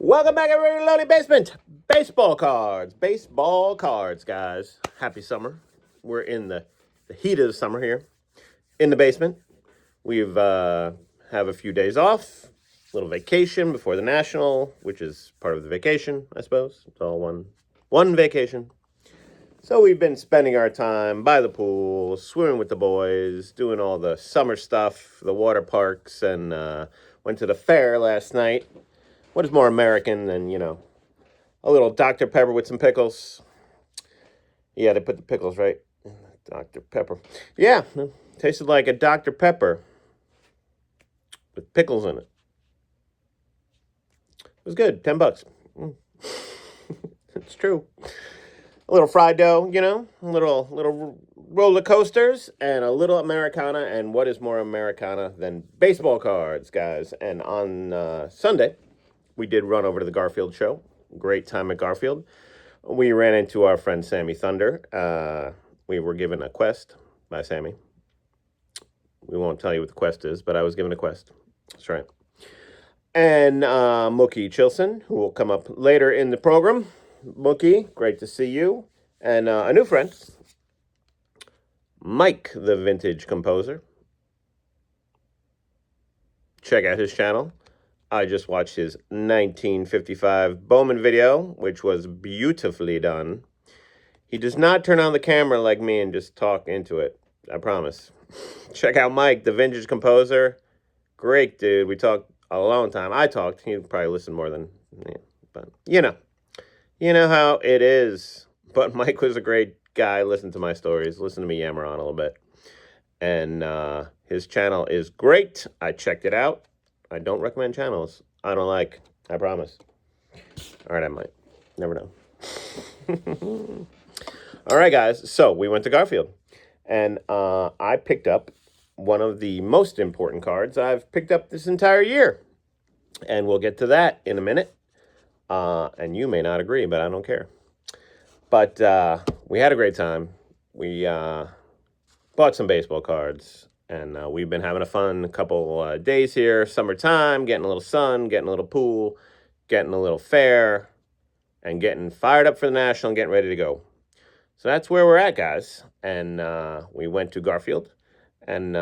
Welcome back, everybody, to the Lonely Basement. Baseball cards, guys. Happy summer. We're in the heat of the summer here in the basement. We've have a few days off, little vacation before the National, which is part of the vacation, I suppose. It's all one vacation. So we've been spending our time by the pool, swimming with the boys, doing all the summer stuff, the water parks, and went to the fair last night. What is more American than, a little Dr. Pepper with some pickles? Yeah, they put the pickles, right? Dr. Pepper. Yeah, tasted like a Dr. Pepper with pickles in it. It was good, $10. It's true. A little fried dough, a little roller coasters, and a little Americana. And what is more Americana than baseball cards, guys? And on Sunday, we did run over to the Garfield show. Great time at Garfield. We ran into our friend Sammy Thunder. We were given a quest by Sammy. We won't tell you what the quest is, but I was given a quest. That's right. And Mookie Chilson, who will come up later in the program. Mookie, great to see you. And a new friend, Mike, the vintage composer. Check out his channel. I just watched his 1955 Bowman video, which was beautifully done. He does not turn on the camera like me and just talk into it. I promise. Check out Mike, the vintage composer. Great dude. We talked a long time. I talked. He probably listened more than me. But, you know how it is. But Mike was a great guy. Listen to my stories. Listen to me yammer on a little bit. And his channel is great. I checked it out. I don't recommend channels I don't like. I promise. All right, I might. Never know. All right, guys. So we went to Garfield. And I picked up one of the most important cards I've picked up this entire year. And we'll get to that in a minute. And you may not agree, but I don't care. But we had a great time. We bought some baseball cards. And we've been having a fun couple days here. Summertime, getting a little sun, getting a little pool, getting a little fair, and getting fired up for the National and getting ready to go. So that's where we're at, guys. And we went to Garfield. And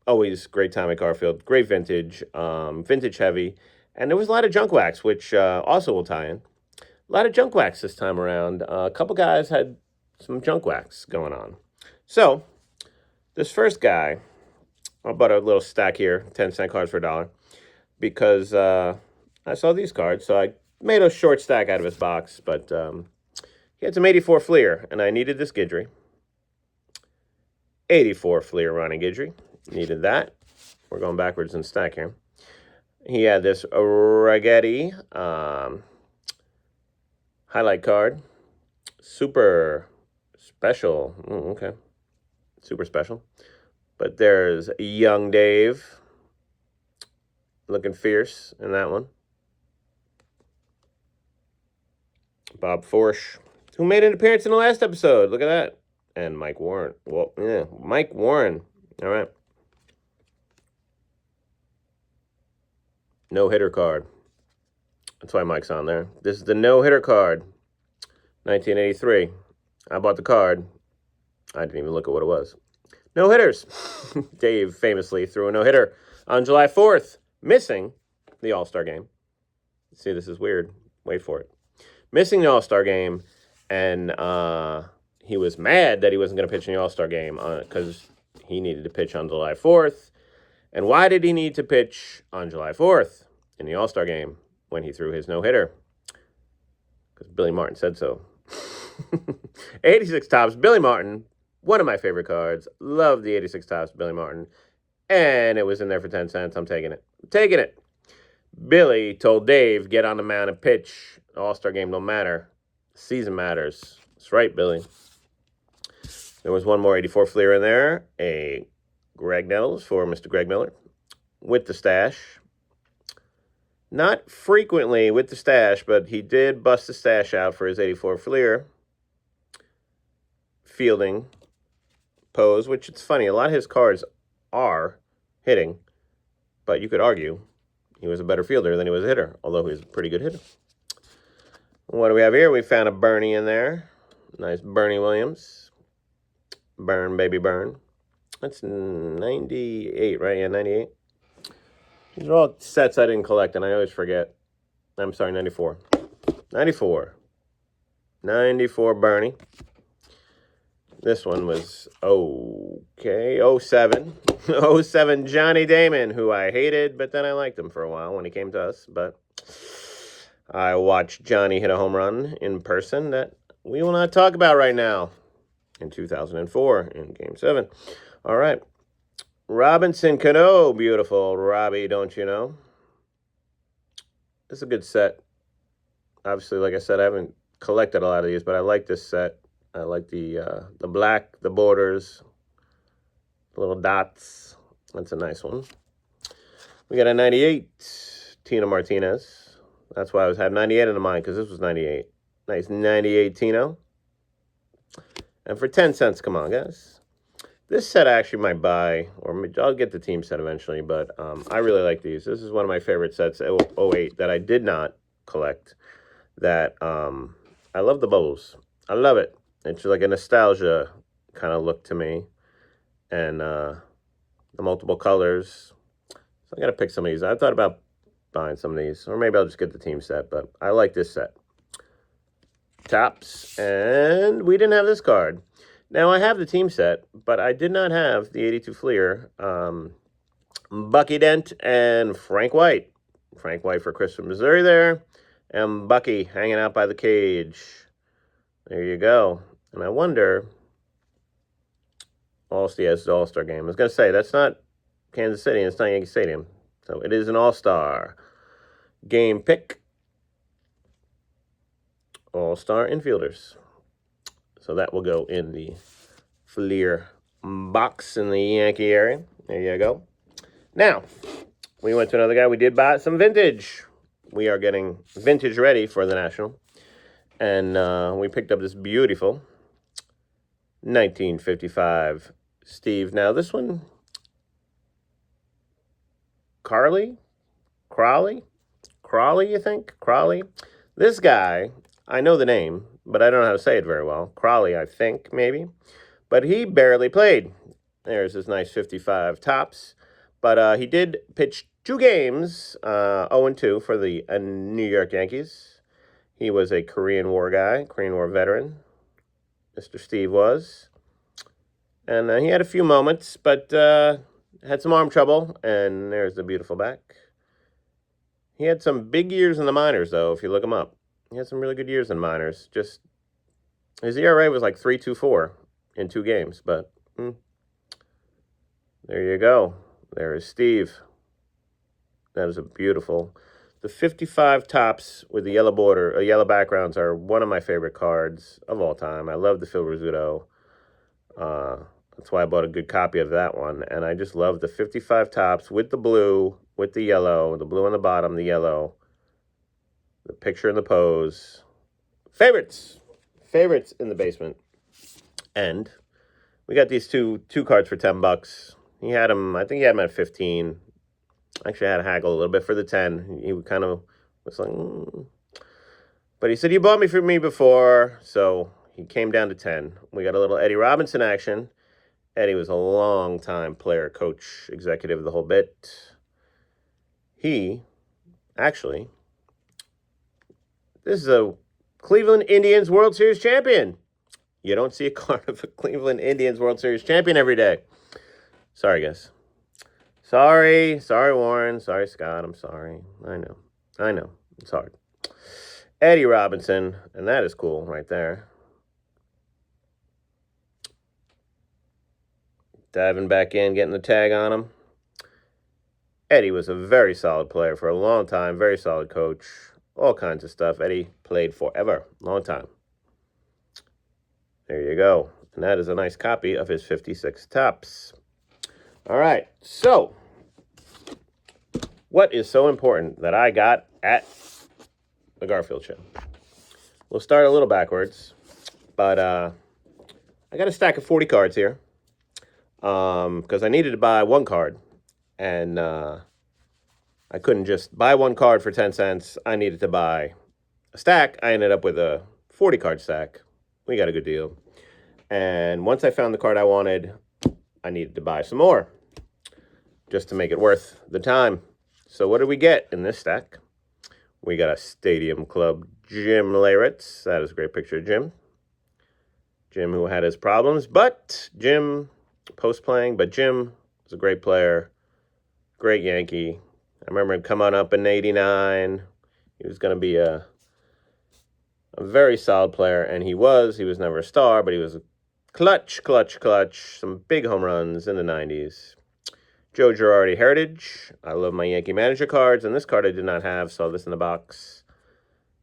always great time at Garfield. Great vintage, vintage heavy. And there was a lot of junk wax, which also will tie in. A lot of junk wax this time around. A couple guys had some junk wax going on. So this first guy, I bought a little stack here, 10-cent cards for $1, because I saw these cards. So I made a short stack out of his box, but he had some 84 Fleer, and I needed this Guidry. 84 Fleer Ronnie Guidry. Needed that. We're going backwards in stack here. He had this Ragetti highlight card. Super special. Okay. Super special. But there's young Dave. Looking fierce in that one. Bob Forsch, who made an appearance in the last episode. Look at that. And Mike Warren. Well, yeah, Mike Warren. All right. No-hitter card. That's why Mike's on there. This is the no-hitter card. 1983. I bought the card. I didn't even look at what it was. No hitters. Dave famously threw a no-hitter on July 4th, missing the All-Star game. See, this is weird. Wait for it. Missing the All-Star game, and he was mad that he wasn't going to pitch in the All-Star game because he needed to pitch on July 4th. And why did he need to pitch on July 4th in the All-Star game when he threw his no-hitter? Because Billy Martin said so. 86 Topps, Billy Martin. One of my favorite cards. Love the 86 Topps, Billy Martin. And it was in there for 10 cents. I'm taking it. Taking it. Billy told Dave, get on the mound and pitch. All-Star game don't matter. Season matters. That's right, Billy. There was one more 84 Fleer in there. A Greg Nettles for Mr. Greg Miller. With the stash. Not frequently with the stash, but he did bust the stash out for his 84 Fleer. Fielding pose, which it's funny, a lot of his cards are hitting, but you could argue He was a better fielder than he was a hitter, although he was a pretty good hitter. What do we have here? We found a Bernie in there. Nice Bernie Williams. Burn, baby, burn. That's 98, right? Yeah, 98. These are all sets I didn't collect, and I always forget. I'm sorry, 94. 94. 94 Bernie. This one was okay. 07. 07 Johnny Damon, who I hated, but then I liked him for a while when he came to us. But I watched Johnny hit a home run in person that we will not talk about right now in 2004 in Game 7. All right. Robinson Cano, beautiful. Robbie, don't you know? This is a good set. Obviously, like I said, I haven't collected a lot of these, but I like this set. I like the black, the borders, the little dots. That's a nice one. We got a 98, Tino Martinez. That's why I had 98 in mind, because this was 98. Nice 98 Tino. And for 10 cents, come on, guys. This set I actually might buy, or I'll get the team set eventually, but I really like these. This is one of my favorite sets, 08, that I did not collect. That I love the bubbles. I love it. It's like a nostalgia kind of look to me. And the multiple colors. So I got to pick some of these. I thought about buying some of these, or maybe I'll just get the team set, but I like this set. Tops, and we didn't have this card. Now, I have the team set, but I did not have the 82 Fleer. Bucky Dent and Frank White. Frank White for Chris from Missouri there. And Bucky hanging out by the cage. There you go. And I wonder... Yes, All-Star game. I was going to say, that's not Kansas City, and it's not Yankee Stadium. So it is an All-Star game pick. All-Star infielders. So that will go in the Fleer box in the Yankee area. There you go. Now, we went to another guy. We did buy some vintage. We are getting vintage ready for the National. And we picked up this beautiful 1955 Steve. Now, this one, Crawley, you think? Crawley? This guy, I know the name, but I don't know how to say it very well. Crawley, I think, maybe. But he barely played. There's his nice 55 tops. But he did pitch 2 games, 0-2 for the New York Yankees. He was a Korean War guy, Korean War veteran. Mr. Steve was. And he had a few moments, but had some arm trouble. And there's the beautiful back. He had some big years in the minors, though, if you look him up. He had some really good years in minors. Just his ERA was like 3.24 in 2 games, but there you go. There is Steve. That is a beautiful. The 55 tops with the yellow border, yellow backgrounds are one of my favorite cards of all time. I love the Phil Rizzuto. That's why I bought a good copy of that one. And I just love the 55 tops with the blue, with the yellow, the blue on the bottom, the yellow, the picture and the pose. Favorites. Favorites in the basement. And we got these two cards for $10. He had them, I think he had them at 15. Actually, I had to haggle a little bit for the 10. He kind of was like, But he said, you bought me for me before. So he came down to 10. We got a little Eddie Robinson action. Eddie was a long-time player, coach, executive, the whole bit. He, actually, this is a Cleveland Indians World Series champion. You don't see a card of a Cleveland Indians World Series champion every day. Sorry, guys. Sorry, Warren. Sorry, Scott. I'm sorry. I know. It's hard. Eddie Robinson, and that is cool right there. Diving back in, getting the tag on him. Eddie was a very solid player for a long time. Very solid coach. All kinds of stuff. Eddie played forever. Long time. There you go. And that is a nice copy of his 56 tops. All right. So, what is so important that I got at the Garfield Show? We'll start a little backwards. But I got a stack of 40 cards here. Because I needed to buy one card. And I couldn't just buy one card for 10 cents. I needed to buy a stack. I ended up with a 40-card stack. We got a good deal. And once I found the card I wanted, I needed to buy some more just to make it worth the time. So what did we get in this stack? We got a Stadium Club Jim Leyritz. That is a great picture of Jim. Jim who had his problems, but Jim post-playing, but Jim was a great player, great Yankee. I remember him coming up in '89. He was going to be a very solid player, and he was. He was never a star, but he was a clutch. Some big home runs in the '90s. Joe Girardi Heritage. I love my Yankee Manager cards, and this card I did not have. Saw this in the box.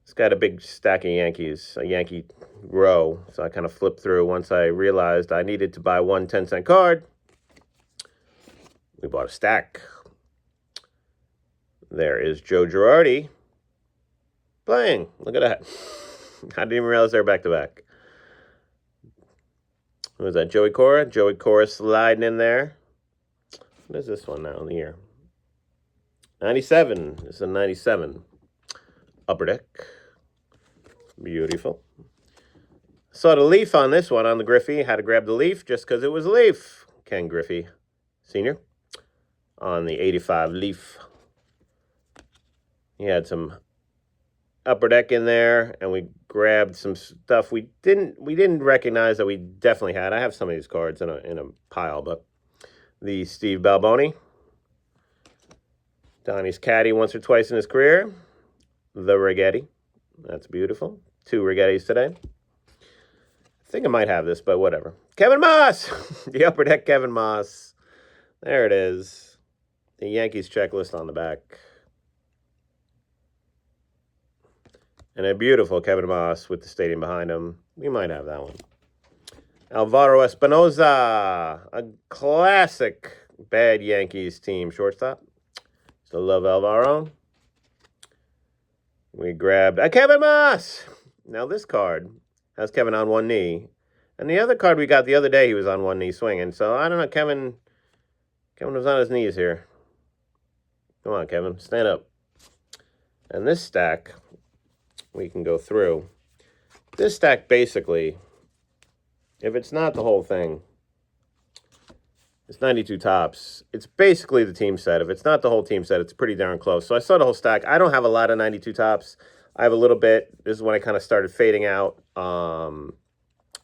It's got a big stack of Yankees, a Yankee row. So I kind of flipped through once I realized I needed to buy one 10-cent card. We bought a stack. There is Joe Girardi playing. Look at that. I didn't even realize they were back-to-back. Who was that? Joey Cora? Joey Cora sliding in there. What is this one now in the year? 97. This is a 97. Upper Deck. Beautiful. Saw the leaf on this one on the Griffey. Had to grab the leaf just because it was a leaf. Ken Griffey Sr. on the 85 leaf. He had some Upper Deck in there, and we grabbed some stuff we didn't recognize that we definitely had. I have some of these cards in a pile, but the Steve Balboni, Donnie's caddy once or twice in his career, the Righetti, that's beautiful. 2 Righettis today. I think I might have this, but whatever. Kevin Moss, the Upper Deck Kevin Moss. There it is. The Yankees checklist on the back. And a beautiful Kevin Moss with the stadium behind him. We might have that one. Alvaro Espinoza, a classic bad Yankees team shortstop. Still love Alvaro. We grabbed a Kevin Moss. Now this card has Kevin on one knee. And the other card we got the other day, he was on one knee swinging. So I don't know, Kevin was on his knees here. Come on, Kevin, stand up. And this stack, we can go through. This stack basically, if it's not the whole thing, it's 92 tops. It's basically the team set. If it's not the whole team set, it's pretty darn close. So I saw the whole stack. I don't have a lot of 92 tops. I have a little bit. This is when I kind of started fading out. The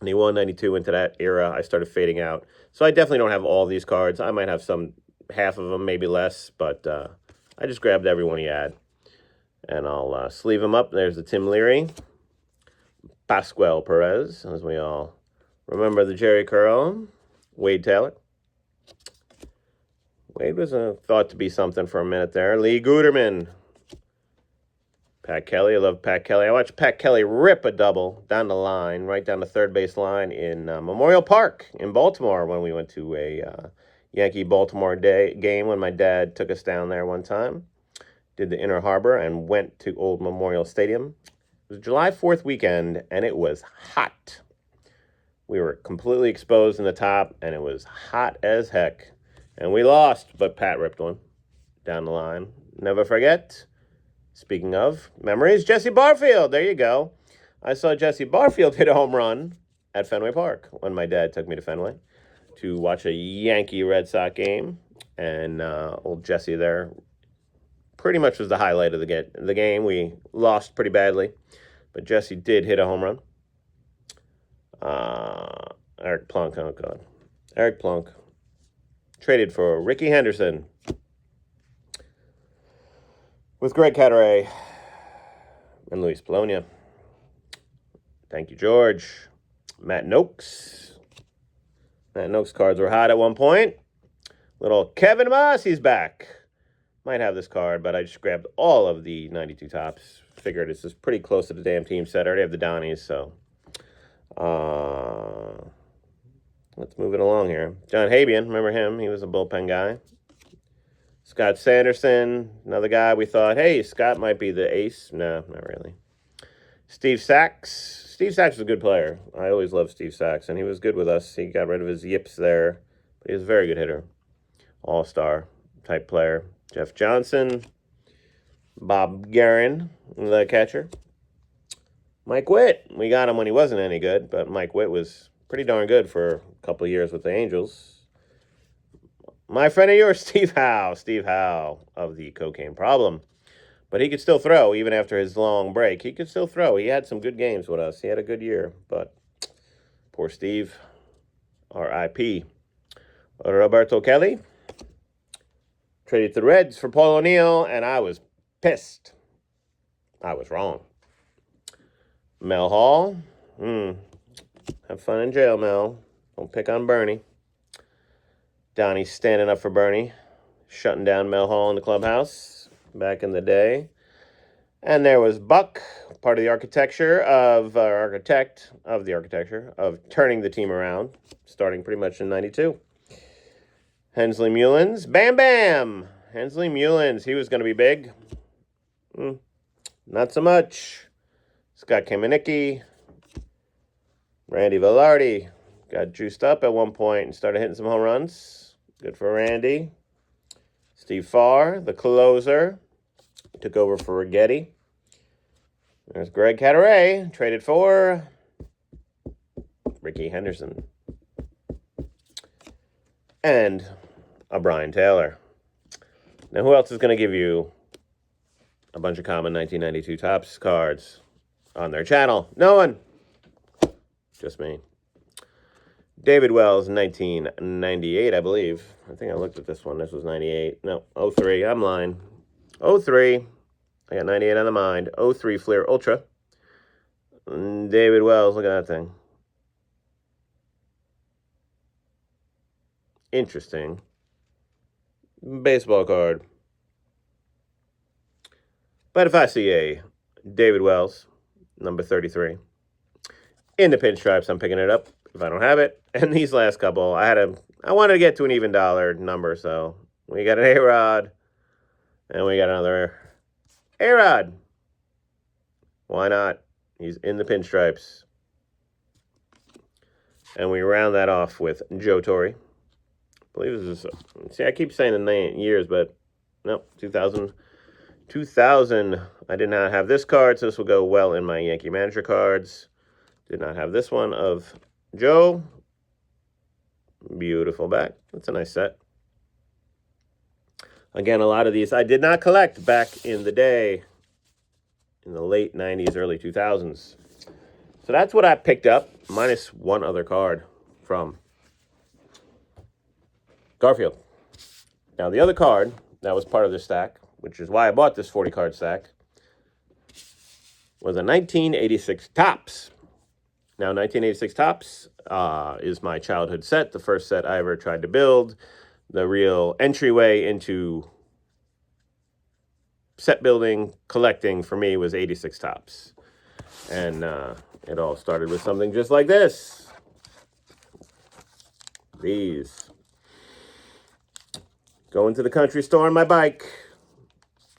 192 into that era, I started fading out. So I definitely don't have all these cards. I might have half of them, maybe less, but I just grabbed every one he had. And I'll sleeve them up. There's the Tim Leary. Pascual Perez, as we all remember the Jerry Curl. Wade Taylor. Wade was thought to be something for a minute there. Lee Guterman. Pat Kelly. I love Pat Kelly. I watched Pat Kelly rip a double down the line, right down the third base line in Memorial Park in Baltimore when we went to a Yankee-Baltimore game when my dad took us down there one time. Did the Inner Harbor and went to Old Memorial Stadium. It was July 4th weekend, and it was hot. We were completely exposed in the top, and it was hot as heck. And we lost, but Pat ripped one down the line. Never forget. Speaking of memories, Jesse Barfield. There you go. I saw Jesse Barfield hit a home run at Fenway Park when my dad took me to Fenway to watch a Yankee-Red Sox game. And old Jesse there pretty much was the highlight of the game. We lost pretty badly, but Jesse did hit a home run. Eric Plunk, oh God. Eric Plunk. Traded for Ricky Henderson with Greg Cadaret and Luis Polonia. Thank you, George. Matt Noakes. Matt Noakes cards were hot at one point. Little Kevin Moss, he's back. Might have this card, but I just grabbed all of the 92 tops. Figured this is pretty close to the damn team set. I already have the Donnies, so let's move it along here. John Habian, remember him? He was a bullpen guy. Scott Sanderson, another guy we thought, hey, Scott might be the ace. No, not really. Steve Sachs. Steve Sachs was a good player. I always loved Steve Sachs, and he was good with us. He got rid of his yips there, but he was a very good hitter. All-star type player. Jeff Johnson. Bob Guerin, the catcher. Mike Witt, we got him when he wasn't any good, but Mike Witt was pretty darn good for a couple of years with the Angels. My friend of yours, Steve Howe of the Cocaine Problem. But he could still throw, even after his long break. He could still throw. He had some good games with us. He had a good year, but poor Steve, R.I.P. Roberto Kelly traded to the Reds for Paul O'Neill, and I was pissed. I was wrong. Mel Hall. Have fun in jail, Mel. Don't pick on Bernie. Donnie standing up for Bernie. Shutting down Mel Hall in the clubhouse back in the day. And there was Buck, part of the architect of turning the team around, starting pretty much in 92. Hensley Mullins. Bam Bam! Hensley Mullins. He was going to be big. Not so much. Scott Kamenicki, Randy Velarde got juiced up at one point and started hitting some home runs. Good for Randy. Steve Farr, the closer, took over for Rigetti. There's Greg Cadaret, traded for Ricky Henderson. And a Brian Taylor. Now, who else is going to give you a bunch of common 1992 Topps cards on their channel? No one. Just me. David Wells, 1998, I believe. I think I looked at this one. This was 98. No, 03. I'm lying. 03. I got 98 on the mind. 03 Fleer Ultra. David Wells, look at that thing. Interesting. Baseball card. But if I see a David Wells, number 33, in the pinstripes, I'm picking it up if I don't have it. And these last couple, I wanted to get to an even dollar number, so we got an A-Rod, and we got another A-Rod. Why not? He's in the pinstripes. And we round that off with Joe Torre. I believe this is, see, I keep saying the name years, but no, 2000. 2000, I did not have this card, so this will go well in my Yankee Manager cards. Did not have this one of Joe. Beautiful back. That's a nice set. Again, a lot of these I did not collect back in the day, in the late 90s, early 2000s. So that's what I picked up, minus one other card from Garfield. Now, the other card that was part of this stack, which is why I bought this 40-card stack, was a 1986 Topps. Now, 1986 Topps is my childhood set, the first set I ever tried to build. The real entryway into set building, collecting, for me, was 86 Topps. And it all started with something just like this. These. Going to the country store on my bike.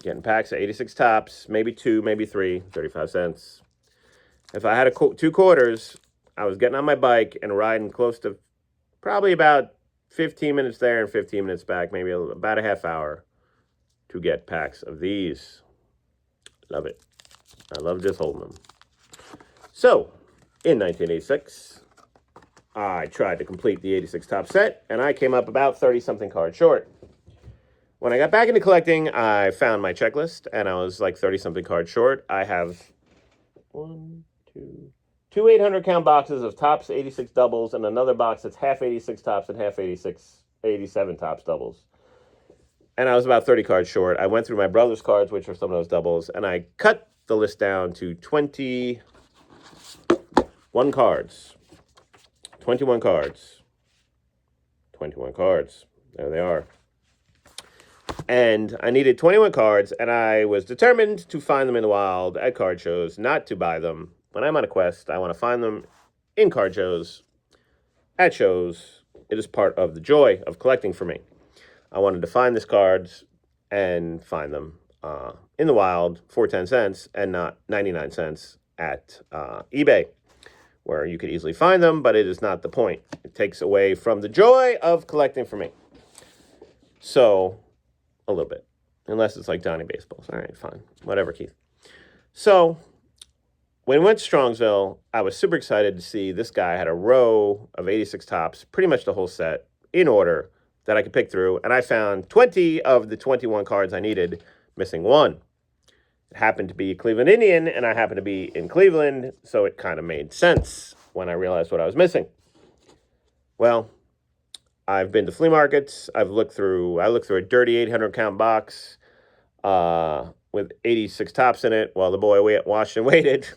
Getting packs of 86 Topps, maybe 2, maybe 3, 35 cents. If I had 2 quarters, I was getting on my bike and riding close to probably about 15 minutes there and 15 minutes back, maybe about a half hour to get packs of these. Love it. I love just holding them. So, in 1986, I tried to complete the 86 Topps set, and I came up about 30-something cards short. When I got back into collecting, I found my checklist, and I was like 30-something cards short. I have two 800-count boxes of Topps 86 doubles, and another box that's half 86 Topps and half 87 Topps doubles. And I was about 30 cards short. I went through my brother's cards, which are some of those doubles, and I cut the list down to 21 cards. 21 cards. 21 cards. There they are. And I needed 21 cards, and I was determined to find them in the wild at card shows, not to buy them. When I'm on a quest, I want to find them in card shows, at shows. It is part of the joy of collecting for me. I wanted to find these cards and find them in the wild for 10 cents and not 99 cents at eBay, where you could easily find them, but it is not the point. It takes away from the joy of collecting for me. So, a little bit. Unless it's like Donnie Baseballs. All right, fine. Whatever, Keith. So when we went to Strongsville, I was super excited to see this guy had a row of 86 tops, pretty much the whole set, in order that I could pick through. And I found 20 of the 21 cards I needed, missing one. It happened to be a Cleveland Indian, and I happened to be in Cleveland, so it kind of made sense when I realized what I was missing. Well, I've been to flea markets. I looked through a dirty 800 count box with 86 tops in it while the boy watched and waited,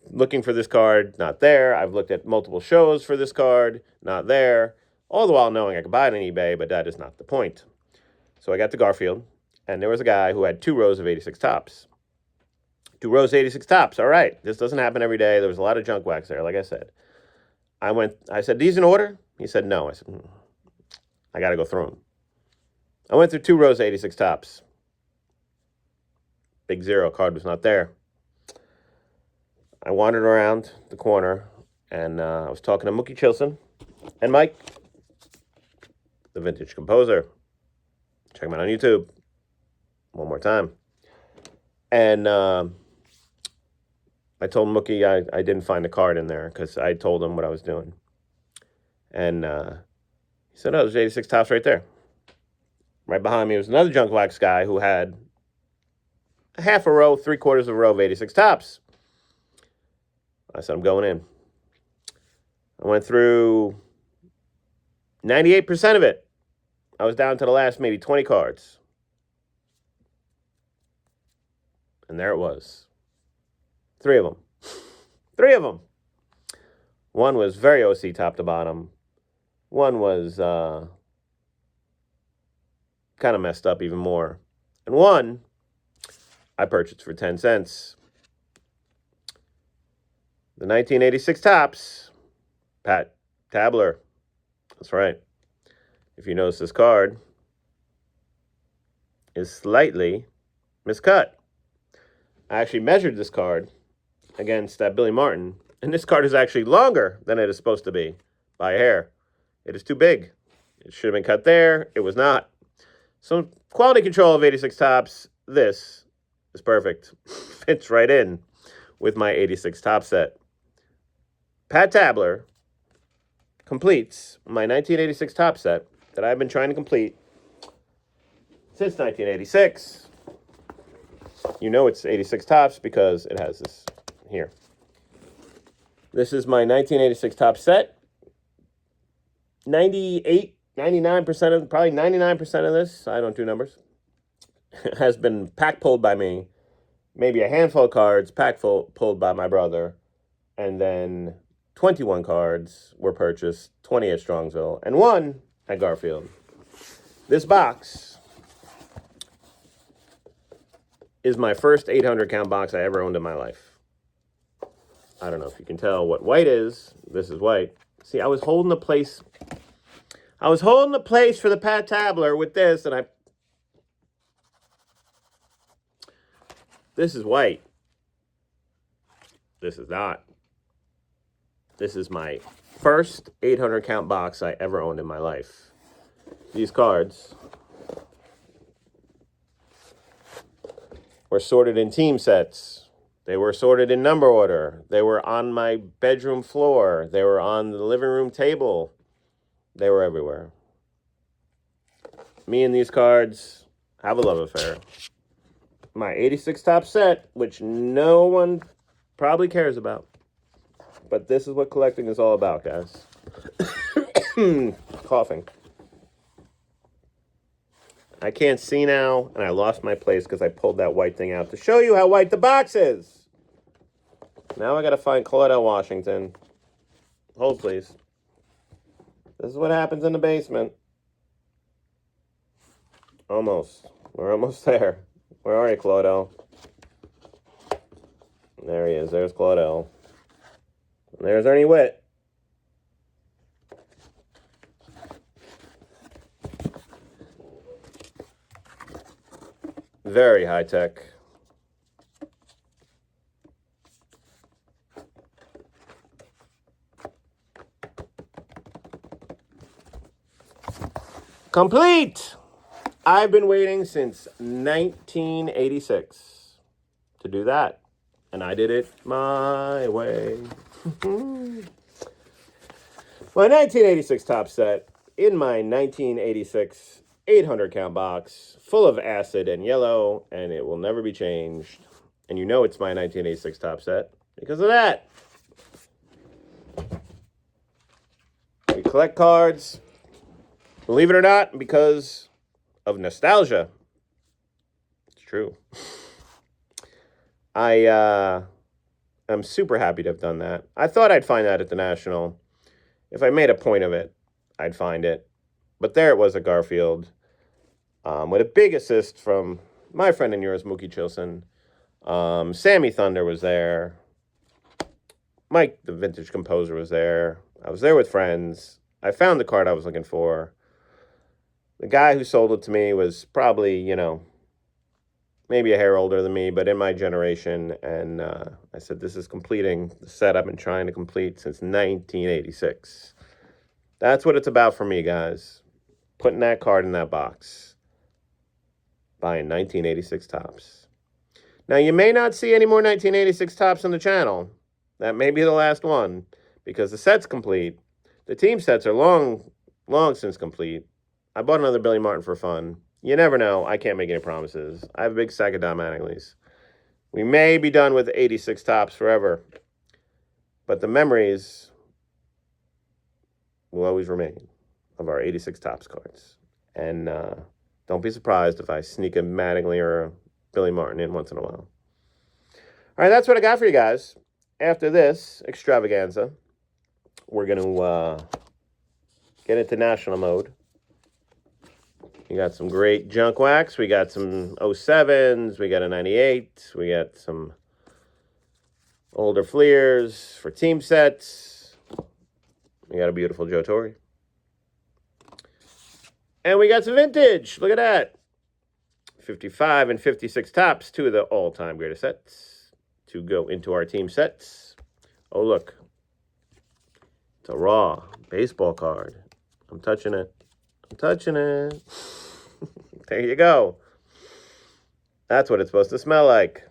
looking for this card, not there. I've looked at multiple shows for this card, not there. All the while knowing I could buy it on eBay, but that is not the point. So I got to Garfield, and there was a guy who had 2 rows of 86 tops. 2 rows of 86 tops. All right, this doesn't happen every day. There was a lot of junk wax there, like I said. I said, these in order? He said, no. I said, I got to go through them. I went through 2 rows of 86 tops. Big zero card was not there. I wandered around the corner, and I was talking to Mookie Chilson and Mike, the vintage composer. Check him out on YouTube. One more time. And I told Mookie I didn't find a card in there because I told him what I was doing. And he said, oh, there's 86 tops right there. Right behind me was another junk wax guy who had a half a row, 3/4 of a row of 86 tops. I said, I'm going in. I went through 98% of it. I was down to the last maybe 20 cards. And there it was. 3 of them. 3 of them. One was very OC top to bottom. One was kind of messed up even more. And one I purchased for 10 cents. The 1986 tops, Pat Tabler. That's right. If you notice, this card is slightly miscut. I actually measured this card against that Billy Martin, and this card is actually longer than it is supposed to be by a hair. It is too big. It should have been cut there. It was not. So quality control of 86 tops, this is perfect. Fits right in with my 86 top set. Pat Tabler completes my 1986 top set that I've been trying to complete since 1986. You know it's 86 tops because it has this here. This is my 1986 top set. 99% of, probably 99% of this, I don't do numbers, has been pulled by me. Maybe a handful of cards pulled by my brother. And then 21 cards were purchased, 20 at Strongsville, and 1 at Garfield. This box is my first 800 count box I ever owned in my life. I don't know if you can tell what white is. This is white. See, I was holding the place. I was holding the place for the Pat Tabler with this, and this is white. This is not. This is my first 800 count box I ever owned in my life. These cards were sorted in team sets. They were sorted in number order. They were on my bedroom floor. They were on the living room table. They were everywhere. Me and these cards have a love affair. My 86 top set, which no one probably cares about. But this is what collecting is all about, guys. Coughing. I can't see now, and I lost my place because I pulled that white thing out to show you how white the box is. Now I got to find Claudel Washington. Hold, please. This is what happens in the basement. Almost. We're almost there. Where are you, Claudel? There he is. There's Claudel. And there's Ernie Witt. Very high tech. Complete! I've been waiting since 1986 to do that. And I did it my way. My 1986 top set in my 1986 800 count box, full of acid and yellow, and it will never be changed. And you know it's my 1986 top set because of that. We collect cards, believe it or not, because of nostalgia. It's true. I'm super happy to have done that. I thought I'd find that at the National. If I made a point of it, I'd find it. But there it was at Garfield, with a big assist from my friend and yours, Mookie Chilson. Sammy Thunder was there. Mike, the vintage composer, was there. I was there with friends. I found the card I was looking for. The guy who sold it to me was probably, maybe a hair older than me, but in my generation. And I said, this is completing the set I've been trying to complete since 1986. That's what it's about for me, guys. Putting that card in that box. Buying 1986 tops. Now, you may not see any more 1986 tops on the channel. That may be the last one, because the set's complete. The team sets are long since complete. I bought another Billy Martin for fun. You never know. I can't make any promises. I have a big stack of Don Mattingly's. We may be done with 86 tops forever, but the memories will always remain of our 86 tops cards. And don't be surprised if I sneak a Mattingly or a Billy Martin in once in a while. All right, that's what I got for you guys. After this extravaganza, we're going to get into national mode. We got some great junk wax. We got some 07s. We got a 98. We got some older Fleers for team sets. We got a beautiful Joe Torre. And we got some vintage. Look at that. 55 and 56 tops. Two of the all-time greatest sets to go into our team sets. Oh, look. It's a raw baseball card. I'm touching it. I'm touching it. There you go. That's what it's supposed to smell like.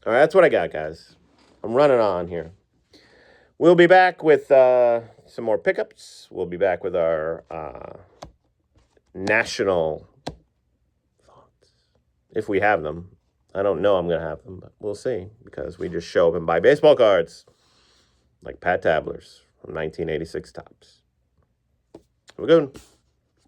All right, that's what I got, guys. I'm running on here. We'll be back with some more pickups. We'll be back with our national thoughts, if we have them. I don't know I'm going to have them, but we'll see, because we just show up and buy baseball cards like Pat Tabler's from 1986 tops. Have a good one.